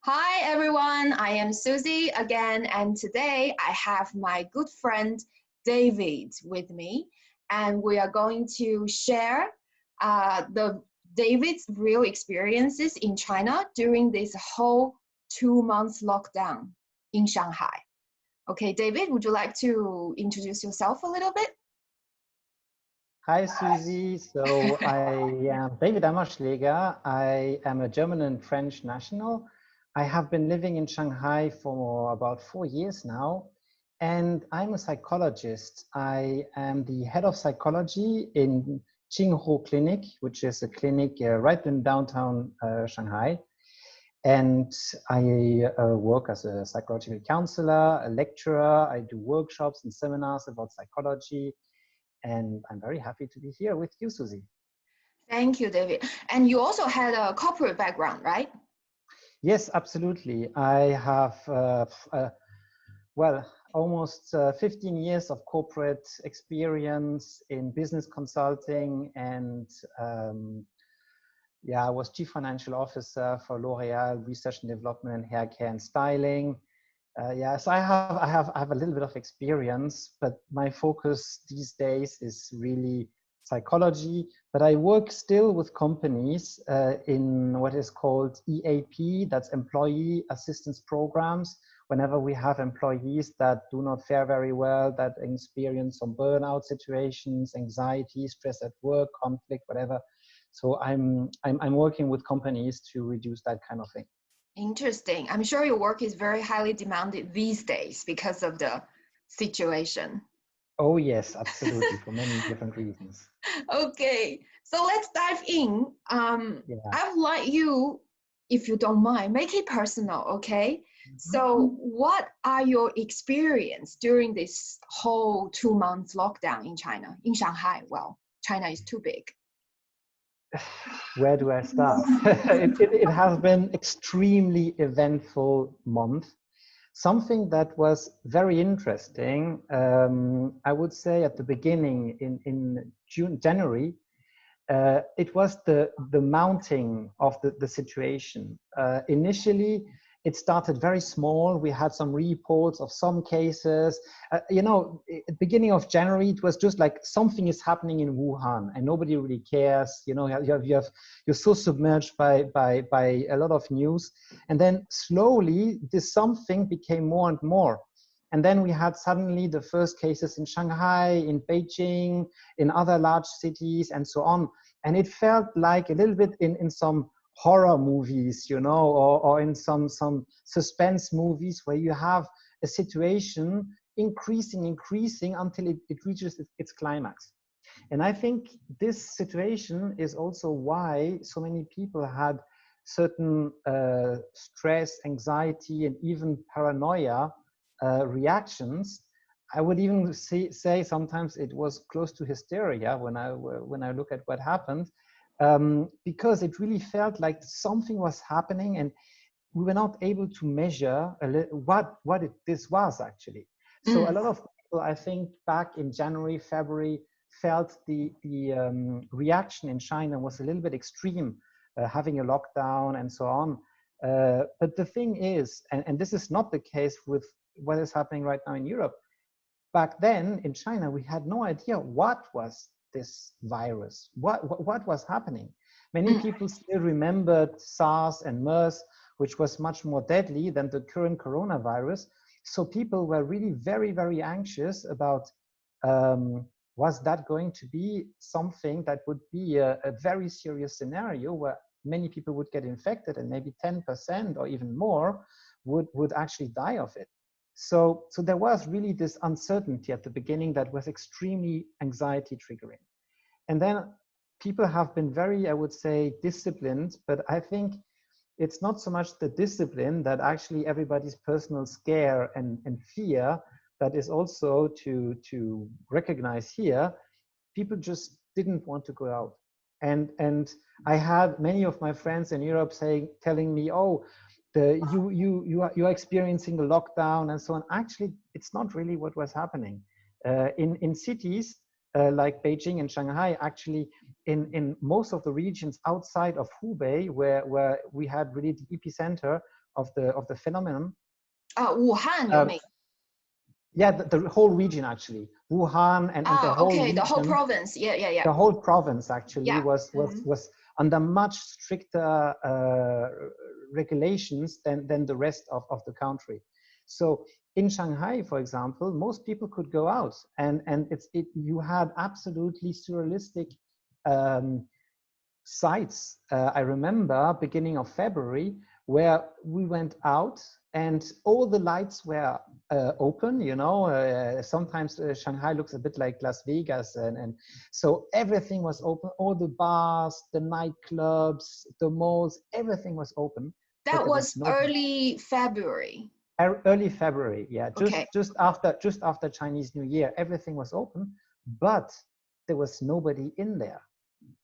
Hi everyone, I am Susie again, and today I have my good friend David with me, and we are going to share David's real experiences in China during this whole 2 months lockdown in Shanghai. Okay, David, would you like to introduce yourself a little bit? Hi, Susie. So I am David.ammerschlaeger. I am a German and French national. I have been living in Shanghai for about 4 years now, and I'm a psychologist. I am the head of psychology in Qinghu Clinic, which is a clinic right in downtown Shanghai. And I work as a psychological counselor, a lecturer. I do workshops and seminars about psychology. And I'm very happy to be here with you, Susie. Thank you, David. And you also had a corporate background, right? Yes, absolutely. I have, almost 15 years of corporate experience in business consulting, and I was chief financial officer for L'Oreal Research and Development and Hair Care and Styling. So I have a little bit of experience, but my focus these days is really psychology. But I work still with companies in what is called EAP, that's Employee Assistance Programs. Whenever we have employees that do not fare very well, that experience some burnout situations, anxiety, stress at work, conflict, whatever. So I'm working with companies to reduce that kind of thing. Interesting. I'm sure your work is very highly demanded these days because of the situation. Oh, yes, absolutely, for many different reasons. Okay, so let's dive in. I would like you, if you don't mind, make it personal, okay? So what are your experience during this whole 2 months lockdown in China, in Shanghai? Well, China is too big. Where do I start? It has been extremely eventful month. Something that was very interesting, I would say at the beginning in January, it was the mounting of the situation. Initially, it started very small. We had some reports of some cases. At the beginning of January, it was just like something is happening in Wuhan and nobody really cares. You're so submerged by a lot of news. And then slowly, this something became more and more. And then we had suddenly the first cases in Shanghai, in Beijing, in other large cities, and so on. And it felt like a little bit in some horror movies, or in some suspense movies where you have a situation increasing until it reaches its climax. And I think this situation is also why so many people had certain stress, anxiety, and even paranoia reactions. I would even say sometimes it was close to hysteria when I look at what happened, because it really felt like something was happening and we were not able to measure what this was actually. So a lot of people, I think, back in January, February, felt the reaction in China was a little bit extreme, having a lockdown and so on. But the thing is, and this is not the case with what is happening right now in Europe. Back then in China, we had no idea what was this virus, what was happening. Many people still remembered SARS and MERS, which was much more deadly than the current coronavirus. So people were really very, very anxious about, was that going to be something that would be a very serious scenario where many people would get infected and maybe 10% or even more would actually die of it. So there was really this uncertainty at the beginning that was extremely anxiety triggering. And then people have been very, I would say, disciplined, but I think it's not so much the discipline that actually everybody's personal scare and fear that is also to recognize here. People just didn't want to go out. And I had many of my friends in Europe telling me, oh, you are experiencing a lockdown and so on. Actually, it's not really what was happening. In cities like Beijing and Shanghai, actually, in most of the regions outside of Hubei, where we had really the epicenter of the phenomenon. Wuhan, you mean? Yeah, the whole region actually, Wuhan and the whole region, the whole province. Yeah. The whole province actually was under much stricter regulations than the rest of the country. So in Shanghai, for example, most people could go out, and you had absolutely surrealistic sites. I remember beginning of February where we went out and all the lights were open, you know. Sometimes Shanghai looks a bit like Las Vegas, and so everything was open. All the bars, the nightclubs, the malls, everything was open. That was early February. Early February, yeah. Just after Chinese New Year, everything was open, but there was nobody in there.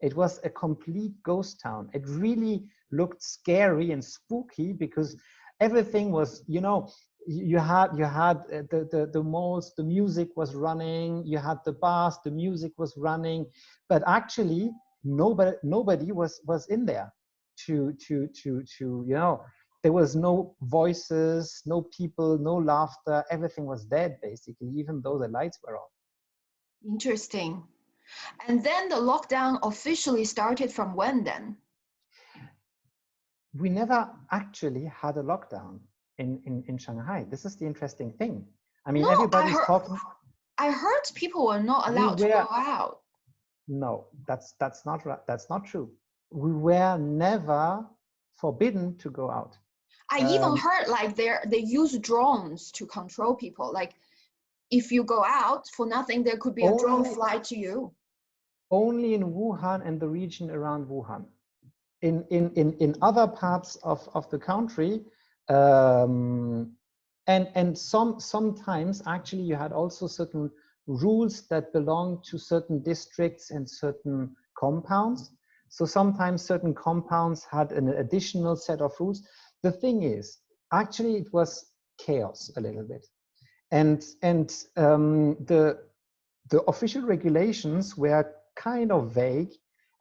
It was a complete ghost town. It really looked scary and spooky because everything was, you know, you had the malls, the music was running, you had the bars, the music was running, but actually nobody was in there to you know, there was no voices, no people, no laughter. Everything was dead basically, even though the lights were on. Interesting. And then the lockdown officially started from when then? We never actually had a lockdown in Shanghai. This is the interesting thing. I mean, everybody's talking. I heard people were not allowed to go out. No, that's not right. That's not true. We were never forbidden to go out. I even heard like they use drones to control people. Like if you go out for nothing, there could be a drone fly to you. Only in Wuhan and the region around Wuhan. In other parts of the country, and sometimes actually you had also certain rules that belonged to certain districts and certain compounds. So sometimes certain compounds had an additional set of rules. The thing is, actually it was chaos a little bit, and the official regulations were kind of vague.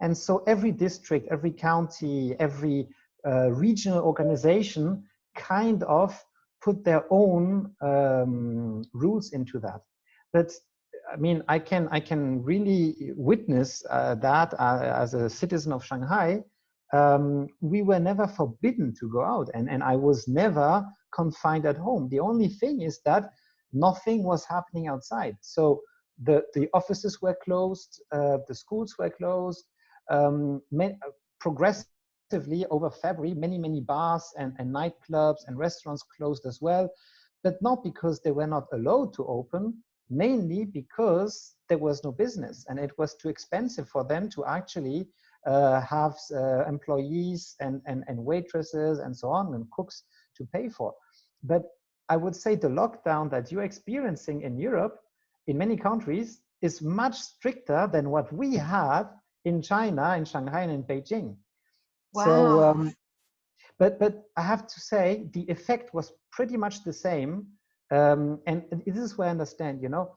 And so every district, every county, every regional organization kind of put their own rules into that. But I mean, I can really witness that as a citizen of Shanghai. We were never forbidden to go out, and I was never confined at home. The only thing is that nothing was happening outside. So the offices were closed, the schools were closed. Progressively over February, many bars and nightclubs and restaurants closed as well, but not because they were not allowed to open, mainly because there was no business and it was too expensive for them to actually have employees and waitresses and so on and cooks to pay for. But I would say the lockdown that you're experiencing in Europe, in many countries, is much stricter than what we had in China, in Shanghai, and in Beijing. Wow. So, but I have to say the effect was pretty much the same. And this is where I understand, you know,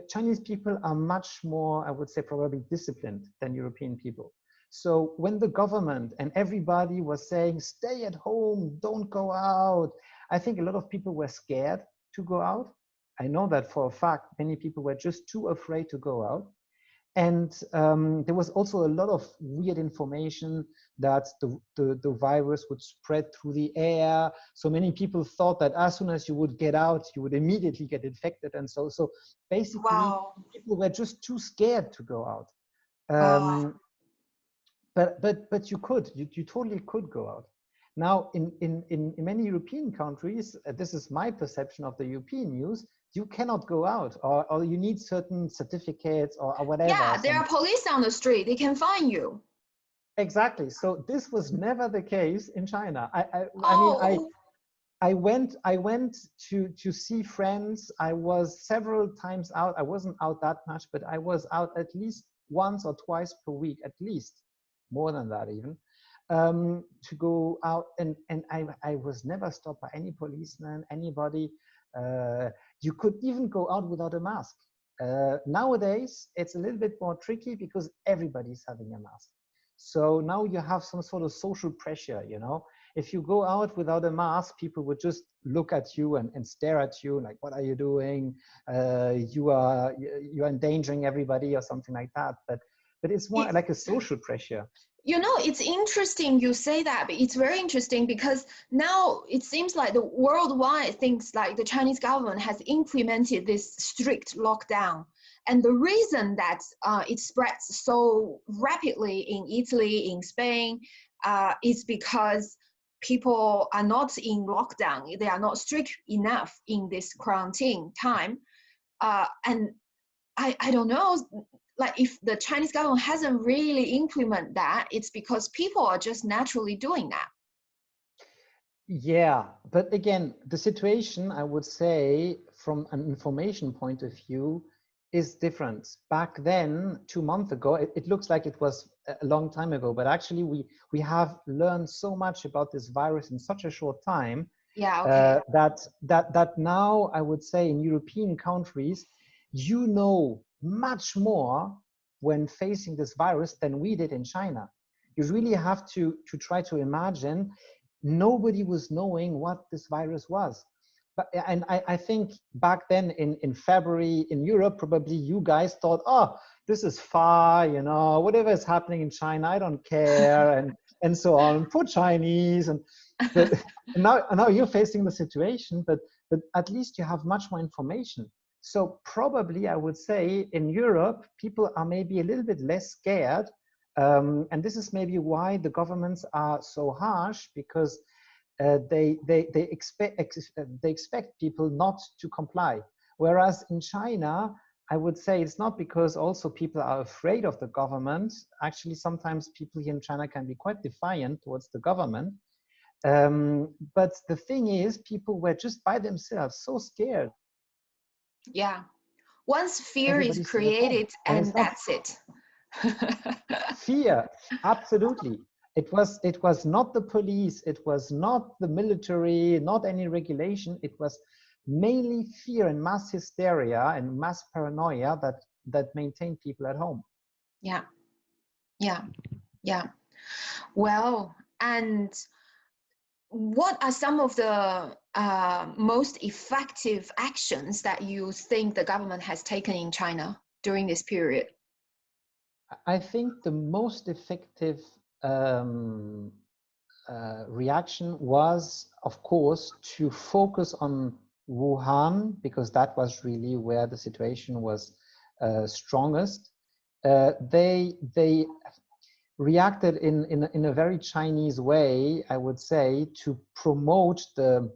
Chinese people are much more, I would say, probably disciplined than European people. So when the government and everybody was saying, stay at home, don't go out, I think a lot of people were scared to go out. I know that for a fact, many people were just too afraid to go out. And there was also a lot of weird information that the virus would spread through the air. So many people thought that as soon as you would get out, you would immediately get infected. And so basically, people were just too scared to go out. But you totally could go out. Now, in many European countries, this is my perception of the European news, you cannot go out, or you need certain certificates or whatever. Yeah, there are police on the street. They can find you. Exactly. So this was never the case in China. I went to see friends. I was several times out. I wasn't out that much, but I was out at least once or twice per week, at least, more than that even, to go out. And I was never stopped by any policeman, anybody. You could even go out without a mask. Nowadays, it's a little bit more tricky because everybody's having a mask. So now you have some sort of social pressure, you know. If you go out without a mask, people would just look at you and stare at you like, what are you doing? You're endangering everybody or something like that. But it's more like a social pressure. You know, it's interesting you say that, but it's very interesting because now it seems like the worldwide things like the Chinese government has implemented this strict lockdown. And the reason that it spreads so rapidly in Italy, in Spain, is because people are not in lockdown. They are not strict enough in this quarantine time. And I don't know, like if the Chinese government hasn't really implemented that, it's because people are just naturally doing that. Yeah, but again, the situation, I would say, from an information point of view, is different. Back then, 2 months ago, it looks like it was a long time ago, but actually we have learned so much about this virus in such a short time. Yeah, okay. That now I would say in European countries, you know much more when facing this virus than we did in China. You really have to try to imagine. Nobody was knowing what this virus was. And I think back then in February in Europe, probably you guys thought, oh, this is far, you know, whatever is happening in China, I don't care, and so on. Poor Chinese, but now you're facing the situation, but at least you have much more information. So probably I would say in Europe, people are maybe a little bit less scared. And this is maybe why the governments are so harsh, because they expect people not to comply. Whereas in China, I would say it's not because also people are afraid of the government. Actually, sometimes people here in China can be quite defiant towards the government. But the thing is, people were just by themselves so scared. Yeah. Once fear is Everybody stayed at home. created, and that's it. Fear, absolutely. It was not the police, it was not the military, not any regulation. It was mainly fear and mass hysteria and mass paranoia that maintained people at home. Yeah, yeah, yeah. Well, and what are some of the most effective actions that you think the government has taken in China during this period? I think the most effective reaction was, of course, to focus on Wuhan, because that was really where the situation was strongest. They reacted in a very Chinese way, I would say, to promote the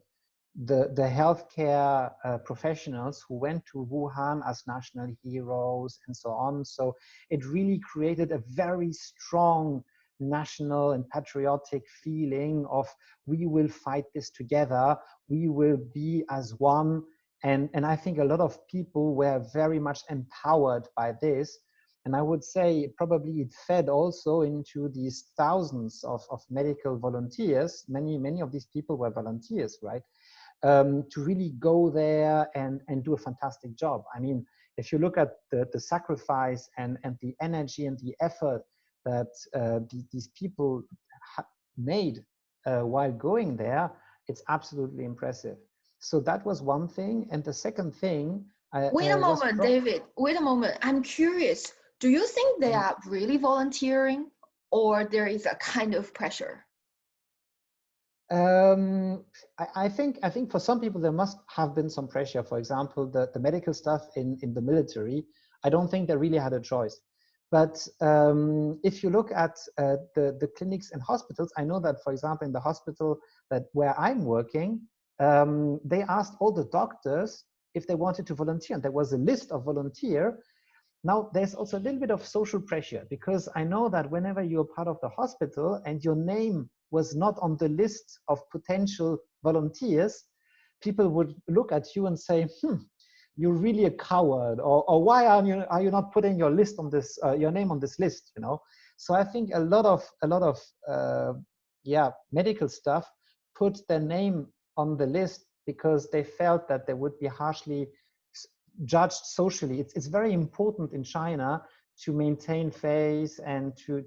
healthcare professionals who went to Wuhan as national heroes and so on. So it really created a very strong national and patriotic feeling of, we will fight this together, we will be as one. And I think a lot of people were very much empowered by this. And I would say probably it fed also into these thousands of medical volunteers. Many of these people were volunteers, right? To really go there and do a fantastic job. I mean, if you look at the sacrifice and the energy and the effort that these people made while going there, it's absolutely impressive. So that was one thing. And the second thing, wait a moment, David, wait a moment. I'm curious. Do you think they are really volunteering, or there is a kind of pressure? I think for some people there must have been some pressure. For example, the medical staff in the military, I don't think they really had a choice. But if you look at the clinics and hospitals, I know that, for example, in the hospital where I'm working, they asked all the doctors if they wanted to volunteer. And there was a list of volunteers. Now, there's also a little bit of social pressure, because I know that whenever you're part of the hospital and your name was not on the list of potential volunteers, people would look at you and say, you're really a coward, or why are you not putting your list on this, your name on this list, you know? So I think a lot of medical staff put their name on the list because they felt that they would be harshly judged socially. It's very important in China to maintain face and to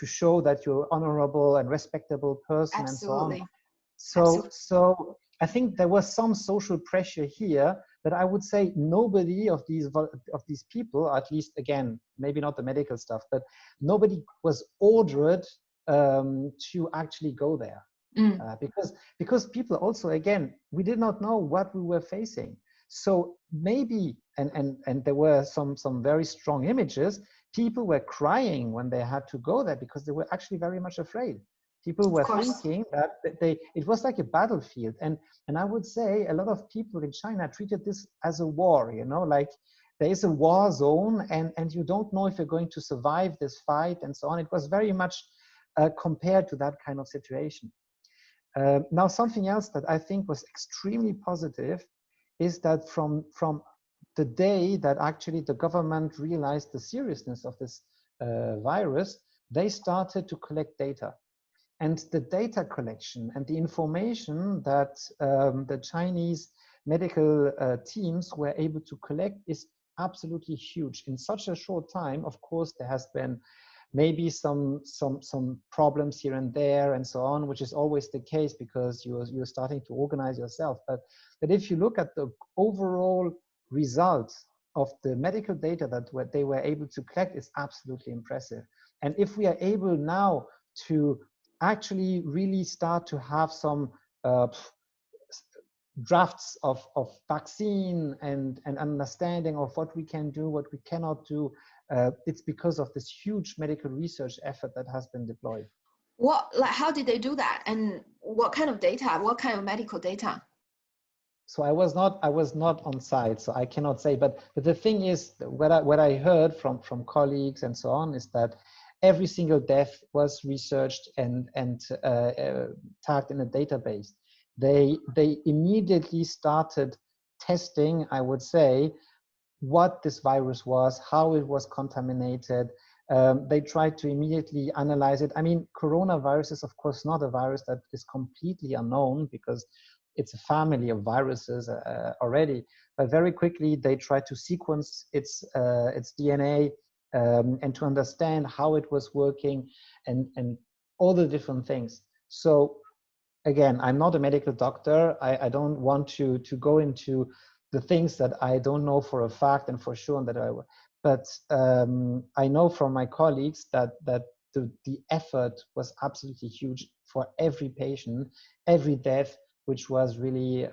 show that you're honorable and respectable person. Absolutely. And so on. So I think there was some social pressure here, but I would say nobody of these people, at least again, maybe not the medical stuff, but nobody was ordered to actually go there. Because people also, again, we did not know what we were facing. So maybe, and there were some very strong images, people were crying when they had to go there because they were actually very much afraid. People were thinking that it was like a battlefield. And I would say a lot of people in China treated this as a war, you know, like there is a war zone and you don't know if you're going to survive this fight and so on. It was very much compared to that kind of situation. Now, something else that I think was extremely positive is that from the day that actually the government realized the seriousness of this virus, they started to collect data. And the data collection and the information that the Chinese medical teams were able to collect is absolutely huge. In such a short time, of course, there has been maybe some problems here and there and so on, which is always the case because you're starting to organize yourself. But if you look at the overall results of the medical data that they were able to collect, it's absolutely impressive. And if we are able now to actually really start to have some drafts of vaccine and understanding of what we can do, what we cannot do, it's because of this huge medical research effort that has been deployed. How did they do that? And what kind of data, what kind of medical data? So I was not on site, so I cannot say, but the thing is, what I heard from colleagues and so on is that every single death was researched and tagged in a database. They immediately started testing, I would say, what this virus was, how it was contaminated. They tried to immediately analyze it. I mean, coronavirus is of course not a virus that is completely unknown because it's a family of viruses already. But very quickly they tried to sequence its DNA and to understand how it was working and all the different things. So again, I'm not a medical doctor. I don't want to go into the things that I don't know for a fact and for sure but I know from my colleagues that the effort was absolutely huge for every patient, every death, which was really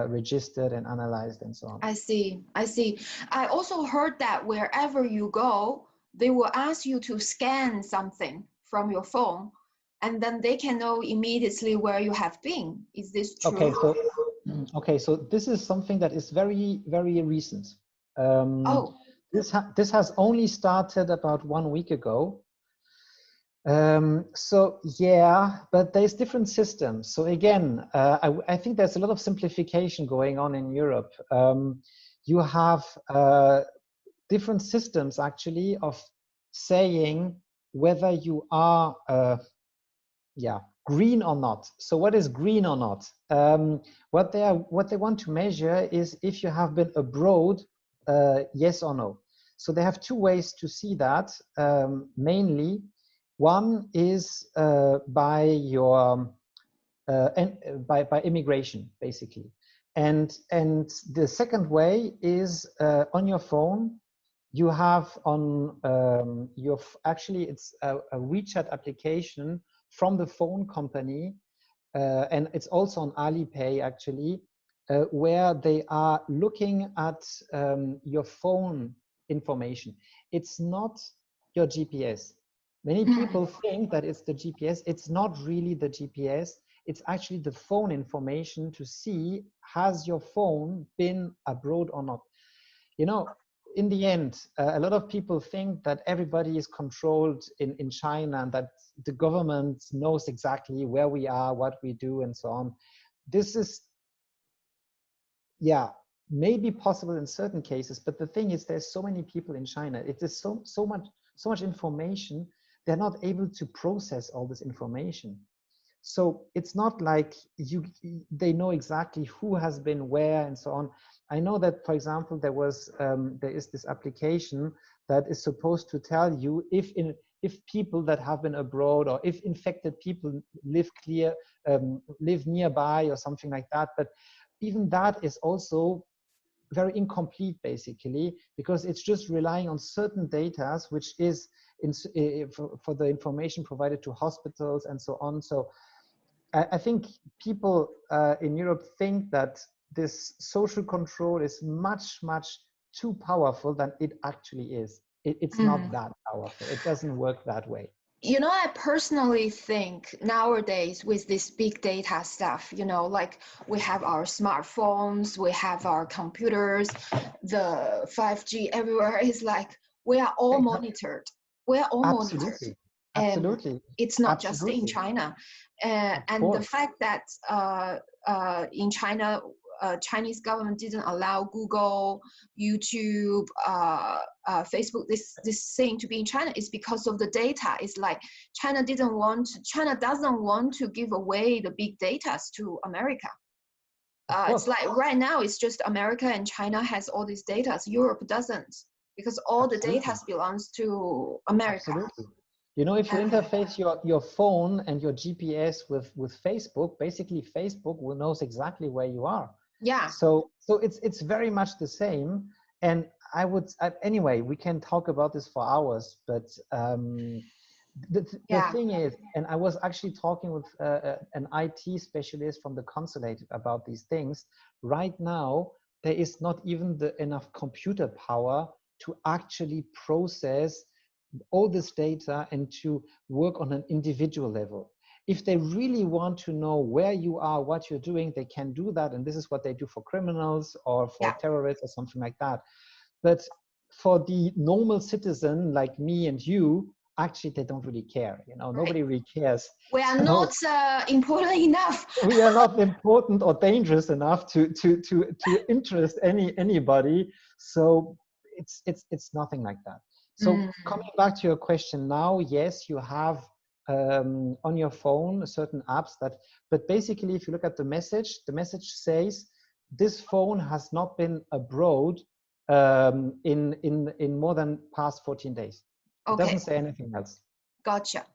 registered and analyzed and so on. I see. I also heard that wherever you go, they will ask you to scan something from your phone, and then they can know immediately where you have been. Is this true? Okay, so this is something that is very, very recent. This has only started about 1 week ago. So yeah, but there's different systems. So again, I think there's a lot of simplification going on in Europe. You have different systems actually of saying whether you are green or not. So what is green or not? What they want to measure is if you have been abroad, yes or no. So they have two ways to see that. Mainly, one is by your by immigration, basically, and the second way is on your phone. You have on actually it's a WeChat application from the phone company, and it's also on Alipay actually, where they are looking at your phone information. It's not your GPS. Many people think that it's the GPS. It's not really the GPS. It's actually the phone information to see, has your phone been abroad or not? You know, in the end, a lot of people think that everybody is controlled in China and that the government knows exactly where we are, what we do, and so on. This is, maybe possible in certain cases, but the thing is, there's so many people in China. It is so much information. They're not able to process all this information. So it's not like they know exactly who has been where and so on. I know that, for example, there is this application that is supposed to tell you if people that have been abroad, or if infected people live nearby or something like that. But even that is also very incomplete, basically, because it's just relying on certain data, which is for the information provided to hospitals and so on. So I think people in Europe think that this social control is much, much too powerful than it actually is. It's not that powerful. It doesn't work that way. You know, I personally think nowadays with this big data stuff, you know, like we have our smartphones, we have our computers, the 5G everywhere, is like we are all monitored. We are all monitored. And Absolutely. it's not just in China. And the fact that in China, Chinese government didn't allow Google, YouTube, Facebook, this thing to be in China is because of the data. It's like China doesn't want to give away the big data to America. It's like right now it's just America and China has all these data. Europe doesn't, because all the data belongs to America. Absolutely. You know, if you interface your phone and your GPS with Facebook, basically Facebook knows exactly where you are. Yeah. So it's very much the same. And anyway, we can talk about this for hours, but the thing is, and I was actually talking with an IT specialist from the consulate about these things. Right now, there is not even enough computer power to actually process all this data and to work on an individual level. If they really want to know where you are, what you're doing, they can do that. And this is what they do for criminals or for terrorists or something like that. But for the normal citizen like me and you, actually, they don't really care. You know, nobody really cares. We are not important enough. We are not important or dangerous enough to interest anybody. So it's nothing like that. So coming back to your question now, yes, you have on your phone certain apps but basically, if you look at the message says this phone has not been abroad in more than past 14 days. It doesn't say anything else. Gotcha.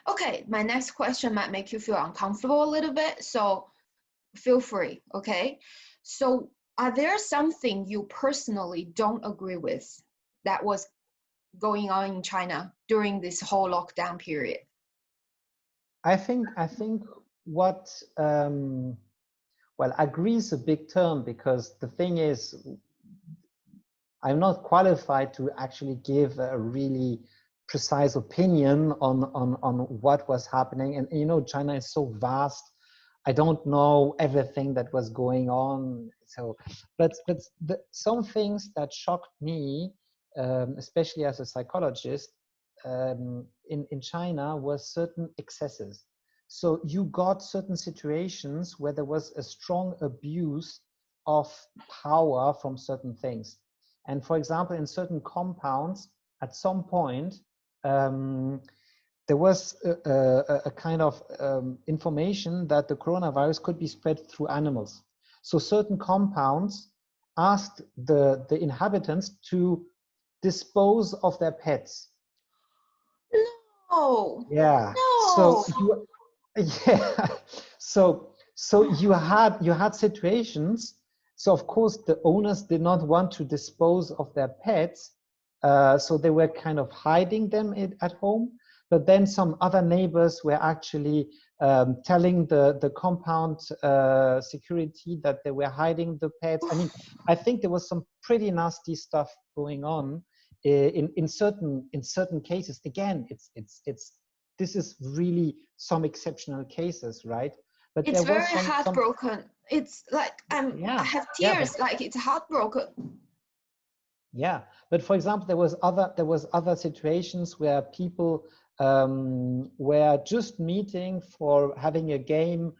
Okay, my next question might make you feel uncomfortable a little bit, so feel free, okay? So are there something you personally don't agree with that was going on in China during this whole lockdown period? I think what, well, agree is a big term, because the thing is, I'm not qualified to actually give a really precise opinion on what was happening. And you know, China is so vast. I don't know everything that was going on. So, but some things that shocked me, especially as a psychologist, in China, was certain excesses. So you got certain situations where there was a strong abuse of power from certain things. And for example, in certain compounds, at some point, there was a kind of information that the coronavirus could be spread through animals. So certain compounds asked the inhabitants to dispose of their pets. No. Yeah. No. So you had situations. So of course the owners did not want to dispose of their pets, so they were kind of hiding them at home. But then some other neighbors were actually telling the compound security that they were hiding the pets. I mean, I think there was some pretty nasty stuff going on in certain cases. Again, this is really some exceptional cases, right? But it's very heartbroken. It's like I have tears. Like it's heartbroken. Yeah, but for example, there was other situations where people were just meeting for having a game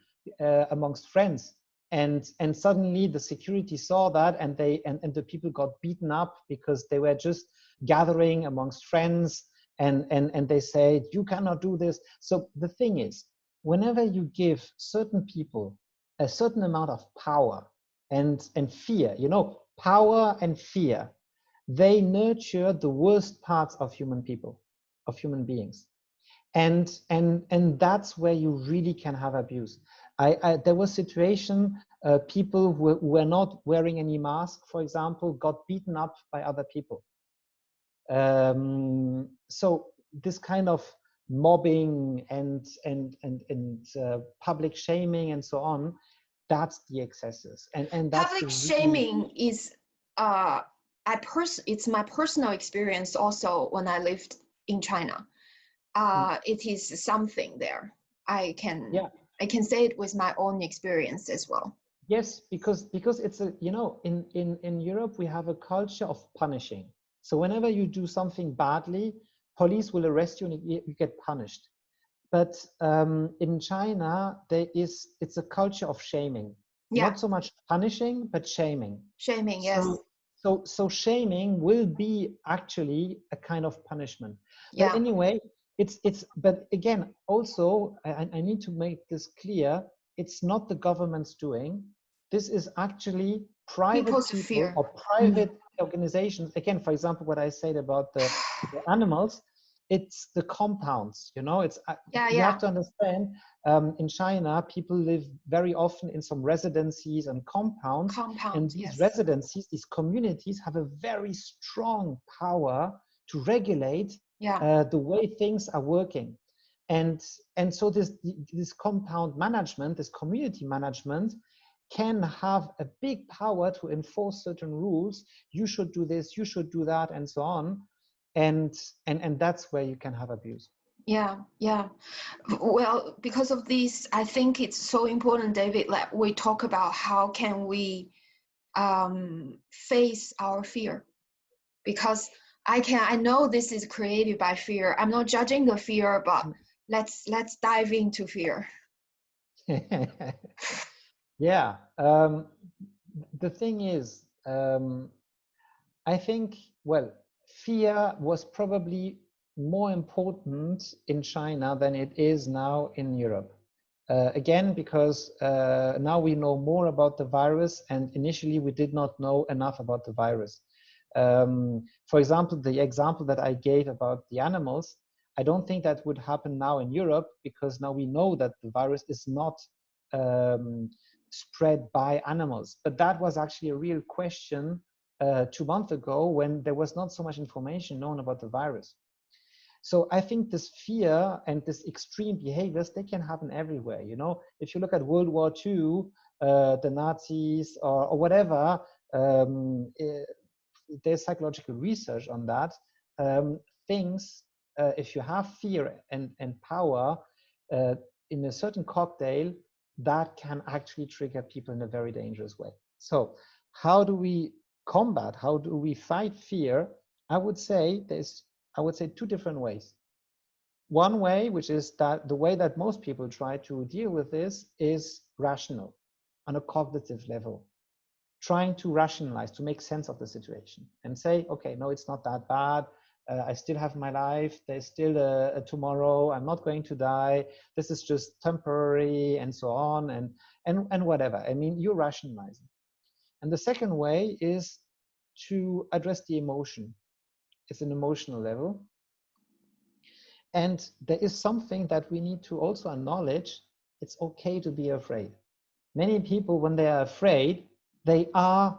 amongst friends, and suddenly the security saw that, and the people got beaten up because they were just gathering amongst friends, and they said, you cannot do this. So the thing is, whenever you give certain people a certain amount of power and fear, you know, power and fear, they nurture the worst parts of human beings. And that's where you really can have abuse. There was situation, people who were not wearing any mask, for example, got beaten up by other people. So this kind of mobbing and public shaming and so on, that's the excesses. And that's public shaming is it's my personal experience also when I lived in China. It is something there. I can say it with my own experience as well. Yes, because it's a, you know, in Europe we have a culture of punishing. So whenever you do something badly, police will arrest you and you get punished. But in China, it's a culture of shaming. Yeah. Not so much punishing, but shaming. Shaming, yes. So shaming will be actually a kind of punishment. Yeah. But anyway, but again, also, I need to make this clear, it's not the government's doing. This is actually private people or private organizations. Again, for example, what I said about the animals, it's the compounds, you know, you have to understand, in China, people live very often in some residencies and compounds. And these residencies, these communities have a very strong power to regulate the way things are working. And so this compound management, this community management, can have a big power to enforce certain rules. You should do this, you should do that, and so on. And that's where you can have abuse. Yeah. Well, because of this, I think it's so important, David, that we talk about how can we face our fear. Because I know this is created by fear. I'm not judging the fear, but let's dive into fear. Yeah. The thing is, I think, well, fear was probably more important in China than it is now in Europe. Again, because now we know more about the virus, and initially we did not know enough about the virus. For example, the example that I gave about the animals, I don't think that would happen now in Europe, because now we know that the virus is not spread by animals. But that was actually a real question 2 months ago, when there was not so much information known about the virus. So I think this fear and this extreme behaviors, they can happen everywhere. You know, if you look at World War II, the Nazis or whatever, there's psychological research on that. If you have fear and power in a certain cocktail, that can actually trigger people in a very dangerous way. So how do we combat, how do we fight fear? I would say 2 different ways. One way, which is that the way that most people try to deal with this, is rational, on a cognitive level, trying to rationalize, to make sense of the situation and say, okay, no, it's not that bad. I still have my life. There's still a tomorrow. I'm not going to die. This is just temporary, and so on, and whatever. I mean, you're rationalizing. And the second way is to address the emotion. It's an emotional level. And there is something that we need to also acknowledge. It's okay to be afraid. Many people, when they are afraid, they are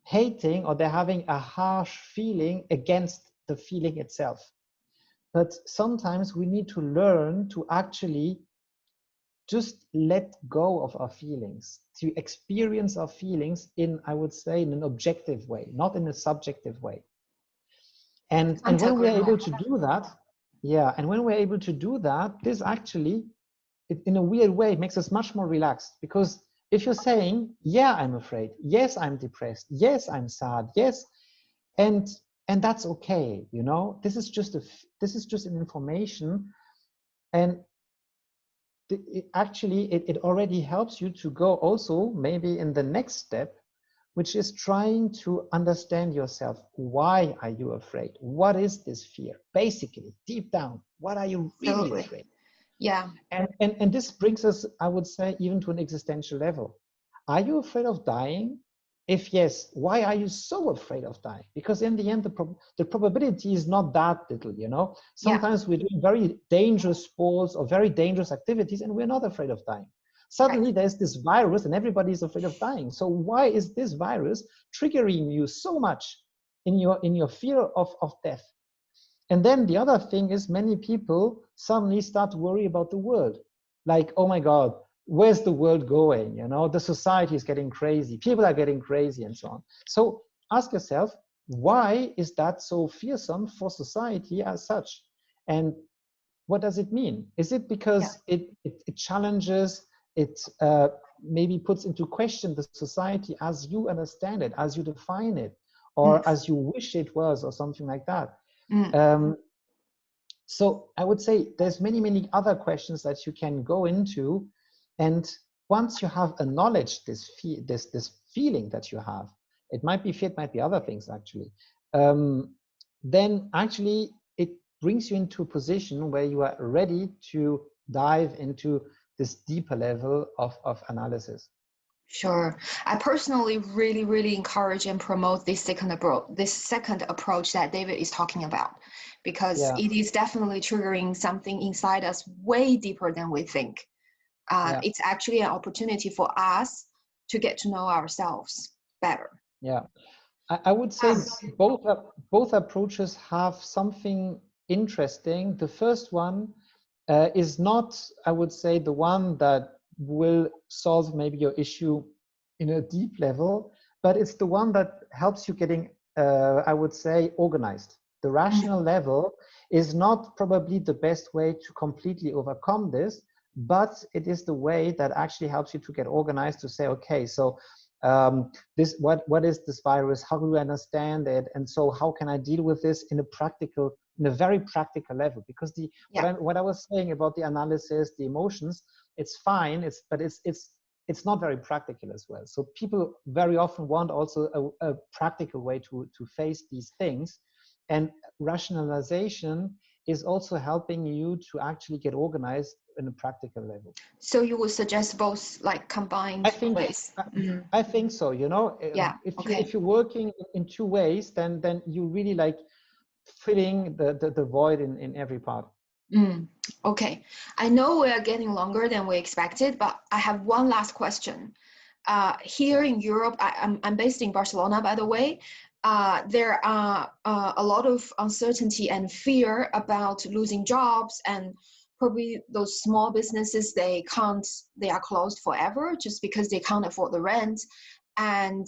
hating, or they're having a harsh feeling against the feeling itself. But sometimes we need to learn to actually just let go of our feelings, to experience our feelings in, I would say, in an objective way, not in a subjective way. And when we're able to do that, and when we're able to do that, this actually, in a weird way, makes us much more relaxed. Because if you're saying, yeah, I'm afraid, yes, I'm depressed, yes, I'm sad, yes, and that's okay, you know, this is just an information, and it already helps you to go also maybe in the next step, which is trying to understand yourself. Why are you afraid? What is this fear? Basically, deep down, what are you really afraid? Yeah. And this brings us, I would say, even to an existential level. Are you afraid of dying? If yes, why are you so afraid of dying? Because in the end, the probability is not that little, you know? Yeah. Sometimes we're doing very dangerous sports or very dangerous activities and we're not afraid of dying. Suddenly there's this virus and everybody's afraid of dying. So why is this virus triggering you so much in your fear of death? And then the other thing is many people suddenly start to worry about the world. Like, oh my God, where's the world going? You know, the society is getting crazy. People are getting crazy and so on. So ask yourself, why is that so fearsome for society as such? And what does it mean? Is it because it challenges, it maybe puts into question the society as you understand it, as you define it, or as you wish it was, or something like that? So I would say there's many other questions that you can go into, and once you have acknowledged this feeling that you have, it might be fear, it might be other things actually, then actually it brings you into a position where you are ready to dive into this deeper level of analysis. Sure. I personally really encourage and promote this second approach that David is talking about, because it is definitely triggering something inside us way deeper than we think. It's actually an opportunity for us to get to know ourselves better. Yeah, I would say both approaches have something interesting. The first one is not, I would say, the one that will solve maybe your issue in a deep level, but it's the one that helps you getting, I would say, organized. The rational level is not probably the best way to completely overcome this, but it is the way that actually helps you to get organized, to say, okay, so what is this virus? How do I understand it? And so how can I deal with this in a very practical level? Because what I was saying about the analysis, the emotions, it's fine, but it's not very practical as well. So people very often want also a practical way to face these things. And rationalization is also helping you to actually get organized in a practical level. So you would suggest both, like, combined ways? I think so. You know, if you're working in two ways, then you really like filling the void in every part. Okay, I know we are getting longer than we expected, but I have one last question. Here in Europe, I'm based in Barcelona, by the way. There are a lot of uncertainty and fear about losing jobs, and probably those small businesses, they are closed forever just because they can't afford the rent. And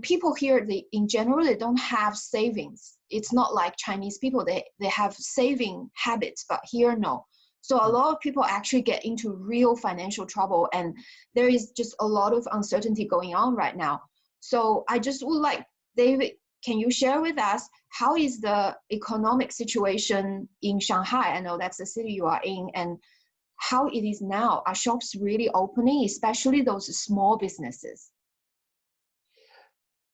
people here, in general, they don't have savings. It's not like Chinese people, they have saving habits, but here, no. So a lot of people actually get into real financial trouble, and there is just a lot of uncertainty going on right now. So I just would like, David, can you share with us, how is the economic situation in Shanghai? I know that's the city you are in, and how it is now. Are shops really opening, especially those small businesses?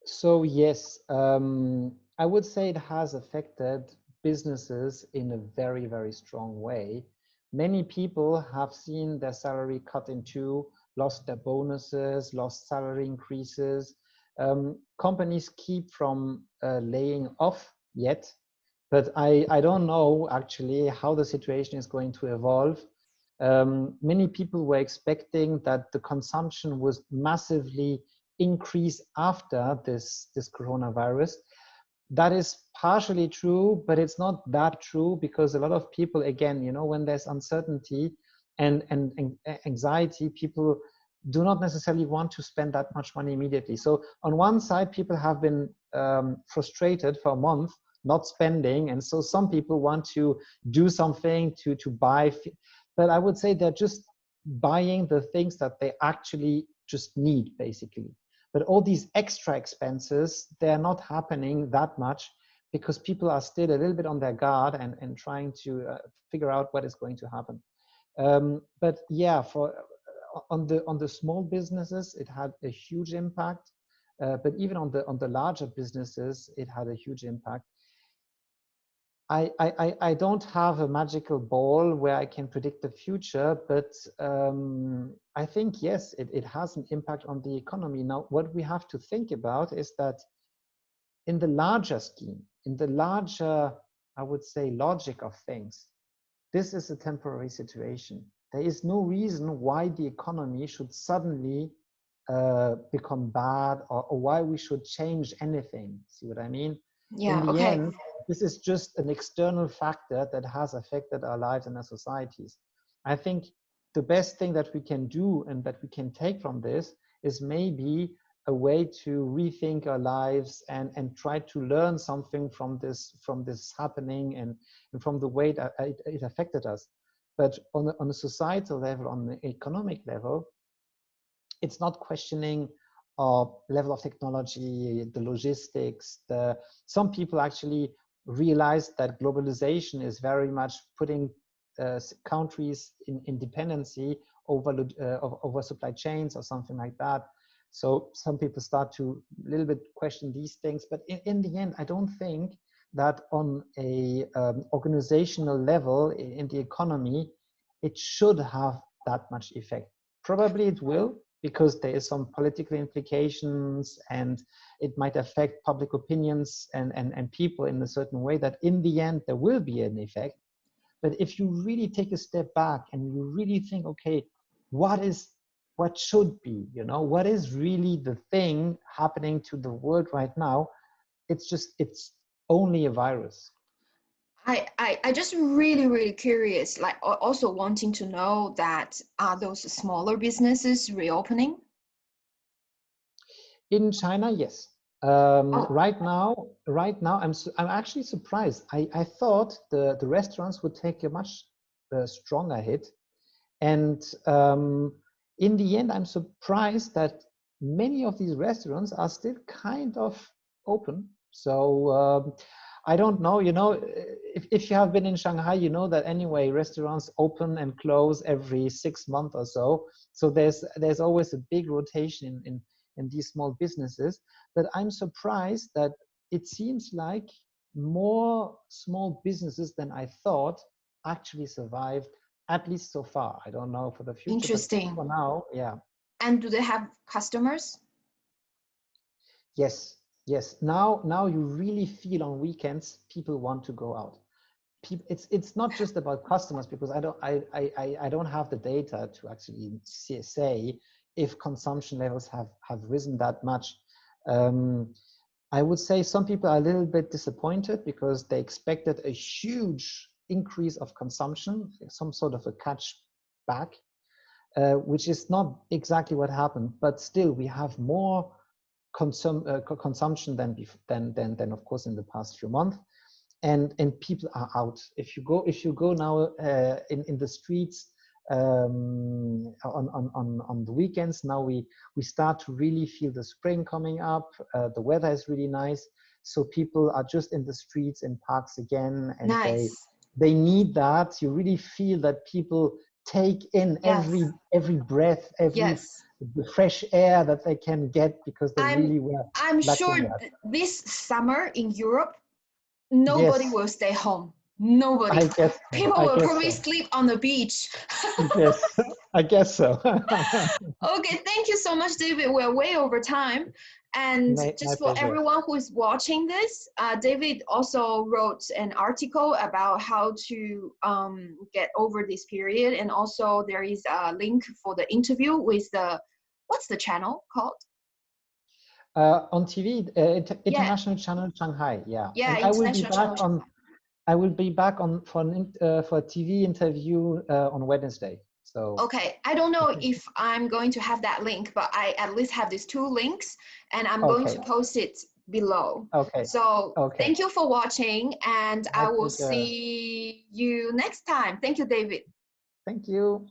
So yes, I would say it has affected businesses in a very strong way. Many people have seen their salary cut in two, lost their bonuses, lost salary increases. Companies keep from laying off yet, but I don't know actually how the situation is going to evolve. Many people were expecting that the consumption was massively increase after this coronavirus. That is partially true, but it's not that true, because a lot of people, again, you know, when there's uncertainty and anxiety, people do not necessarily want to spend that much money immediately. So on one side, people have been frustrated for a month not spending, and so some people want to do something to buy, but I would say they're just buying the things that they actually just need, basically. But all these extra expenses, they're not happening that much, because people are still a little bit on their guard and trying to figure out what is going to happen. But yeah, on the small businesses, it had a huge impact. But even on the larger businesses, it had a huge impact. I don't have a magical ball where I can predict the future, but I think, yes, it has an impact on the economy. Now, what we have to think about is that in the larger scheme, in the larger, I would say, logic of things, this is a temporary situation. There is no reason why the economy should suddenly become bad, or why we should change anything. See what I mean? Yeah, In the okay. end, this is just an external factor that has affected our lives and our societies. I think the best thing that we can do and that we can take from this is maybe a way to rethink our lives and try to learn something from this happening and from the way that it affected us. But on a societal level, on the economic level, it's not questioning level of technology, the logistics. Some people actually realize that globalization is very much putting countries in dependency over supply chains or something like that. So some people start to a little bit question these things. But in the end, I don't think that on a organizational level in the economy, it should have that much effect. Probably it will, because there is some political implications and it might affect public opinions and people in a certain way that in the end there will be an effect. But if you really take a step back and you really think, okay, what should be, what is really the thing happening to the world right now? It's only a virus. I just really curious, like also wanting to know that are those smaller businesses reopening? In China, yes. Right now, I'm actually surprised. I thought the restaurants would take a much stronger hit, and in the end, I'm surprised that many of these restaurants are still kind of open. So I don't know. If you have been in Shanghai, you know that anyway, restaurants open and close every 6 months or so. So there's always a big rotation in these small businesses. But I'm surprised that it seems like more small businesses than I thought actually survived, at least so far. I don't know for the future. Interesting. But for now, yeah. And do they have customers? Yes. Now you really feel on weekends people want to go out. It's not just about customers, because I don't have the data to actually say if consumption levels have risen that much. I would say some people are a little bit disappointed because they expected a huge increase of consumption, some sort of a catch back, which is not exactly what happened. But still, we have more consumption than of course in the past few months. And people are out. If you go now in the streets on the weekends, now we start to really feel the spring coming up. The weather is really nice, so people are just in the streets and parks again, and nice. they need that. You really feel that people take in every breath, the fresh air that they can get, because they really were. I'm sure this summer in Europe, nobody will stay home. Nobody. I guess so. People will probably sleep on the beach. Yes, I guess so. Okay, thank you so much, David. We're way over time. And just for everyone who is watching this, David also wrote an article about how to get over this period. And also there is a link for the interview with what's the channel called? On TV, International Channel of Shanghai. Yeah. Yeah, and I will be back on for a TV interview on Wednesday. So okay, I don't know if I'm going to have that link, but I at least have these 2 links, and I'm going to post it below. Okay. So thank you for watching, and I will see you next time. Thank you, David. Thank you.